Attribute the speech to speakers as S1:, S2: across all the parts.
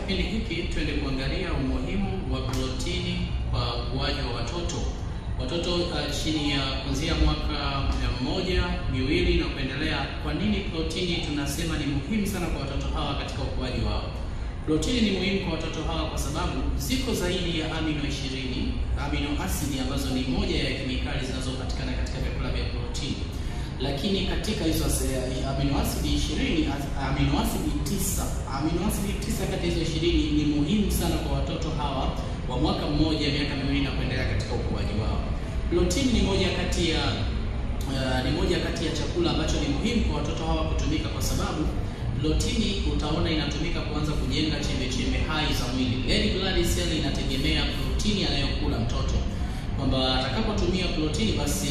S1: kipindi hiki twende kuangalia umuhimu wa protini kwa ukuaji wa watoto. Watoto chini ya kuanzia mwaka 1, 2 na kuendelea. Kwa nini protini tunasema ni muhimu sana kwa watoto hawa katika ukuaji wao? Protini ni muhimu kwa watoto hawa kwa sababu ziko zaidi ya amino asidi ambazo ni moja ya kemikali zinazopatikana katika vyakula vya protini. Lakini katika hizo amino asidi 9 kati hizo 20 ni muhimu sana kwa watoto hawa wa mwaka 1, miaka 2 na kuendelea katika ukuaji wao. Protini ni moja kati ya chakula ambacho ni muhimu kwa watoto hawa kutumika, kwa sababu protini utaona inatumika kuanza kujenga chembe hai za mwili. Red blood cell inategemea protini anayokula mtoto, kwamba atakapotumia protini basi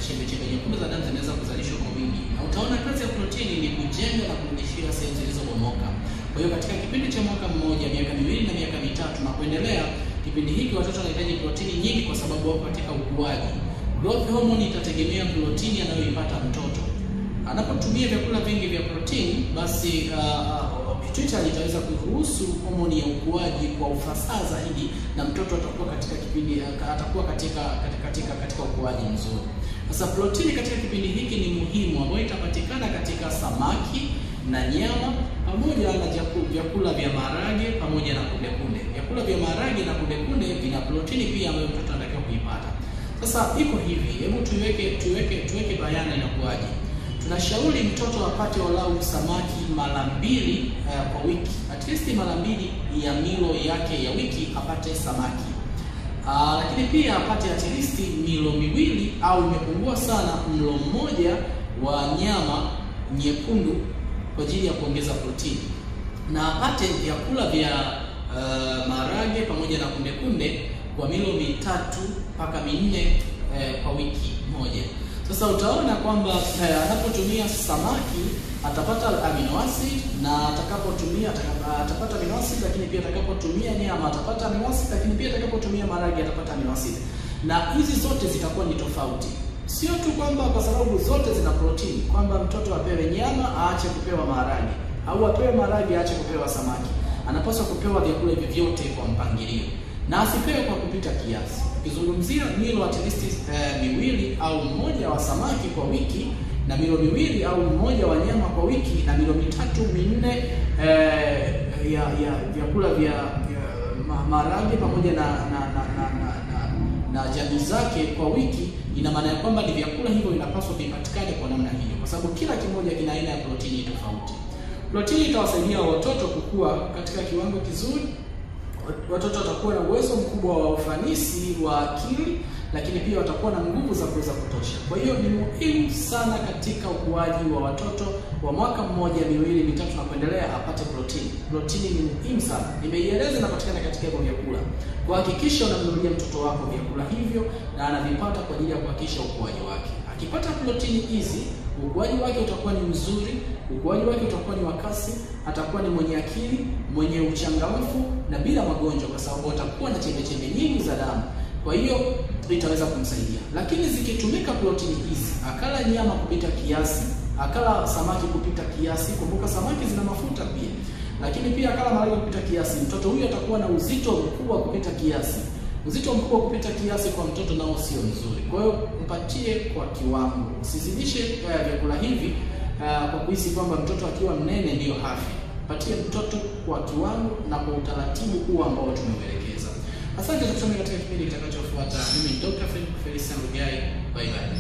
S1: chembe nyekundu za damu zinaweza kuzalishwa kwa wingi. Na utaona kazi ya protini ni kujenga na kurudishia seli zilizobomoka. Kwa hiyo katika kipindi cha mwaka 1, miaka 2 na miaka 3 na kuendelea, kipindi hiki watoto wanahitaji protini nyingi kwa sababu wako katika ukuaji. Growth hormone itategemea protini anayoipata mtoto. Anapotumia vyakula vingi vya protini, basi pituitary itaweza kuruhusu homoni ya ukuaji kwa ufasaha zaidi, na mtoto atakuwa katika ukuaji mzuri. Sasa protini katika kipindi hiki ni muhimu, ambayo itapatikana katika samaki na nyama pamoja na vyakula vya maharage pamoja na kunde. Vyakula vya maharage na kunde vina protini pia ambayo mtoto anatakiwa kuipata. Sasa iko hivi, hebu tuweke bayana inakuaje. Tunashauri mtoto apate walau samaki mara 2 kwa wiki. At least mara 2 ya milo yake ya wiki apate samaki. Lakini pia apate at least milo 2 au imepungua sana mlo 1 wa nyama nyekundu kwa ajili ya kuongeza protini. Na apate vyakula vya maharage pamoja na kunde kwa milo 3 mpaka 4 kwa wiki moja. Sasa utaona kwamba anapotumia samaki atapata amino acid, na atapata amino acid, lakini pia atakapotumia nyama atapata amino acid, lakini pia atakapotumia maharage atapata amino acid. Na hizi zote zitakuwa ni tofauti. Sio tu kwamba kwa sababu zote zina protini kwamba mtoto apewe nyama aache kupewa maharage, au apewe maharage aache kupewa samaki. Anapaswa kupewa vyakula hivi vyote kwa mpangilio, na asipewe kwa kupita kiasi. Ukizungumzia milo at least 2 au 1 wa samaki kwa wiki, na milo 2 au 1 wa nyama kwa wiki, na milo 3, 4 ya vyakula vya maharage pamoja na jamii zake kwa wiki. Ina maana ya kwamba ni vyakula hivyo vinapaswa vipatikane kwa namna hiyo, kwa sababu kila kimoja kina aina ya protini tofauti. Protini itawasaidia watoto kukua katika kiwango kizuri. Watoto watakuwa na uwezo mkubwa wa ufanisi wa akili, lakini pia watakuwa na nguvu za kuweza kutosha. Kwa hiyo ni muhimu sana katika ukuaji wa watoto wa mwaka 1, 2, 3 na kuendelea apate protini. Protini ni muhimu sana. Nimeieleza inapatikana katika hivyo vyakula. Kuhakikisha unamnunulia mtoto wako vyakula hivyo na anavipata kwa ajili ya kuhakikisha ukuaji wake. Akipata protini hizi, ukuaji wake utakuwa ni mzuri, ukuaji wake utakuwa ni wakasi, atakuwa ni mwenye akili, mwenye uchangamfu na bila magonjwa, kwa sababu atakuwa na chembe nyingi za damu. Kwa hiyo itaweza kumsaidia. Lakini zikitumika protini hizi, akala nyama kupita kiasi, akala samaki kupita kiasi, kumbuka samaki zina mafuta pia, lakini pia akala maharage kupita kiasi, mtoto huyu atakuwa na uzito mkubwa kupita kiasi. Uzito mkubwa kupita kiasi kwa mtoto nao sio mzuri. Kwa hiyo mpatie kwa kiwango. Usizidishe vyakula hivi kwa kuhisi kwamba mtoto akiwa mnene ndio afya. Patie mtoto kwa kiwango na kwa utaratibu huu ambao tumeuelekeza. Asante, tukutane katika kipindi kitakachofuata. Mimi ni Dr. Felician Rugai. Bye bye.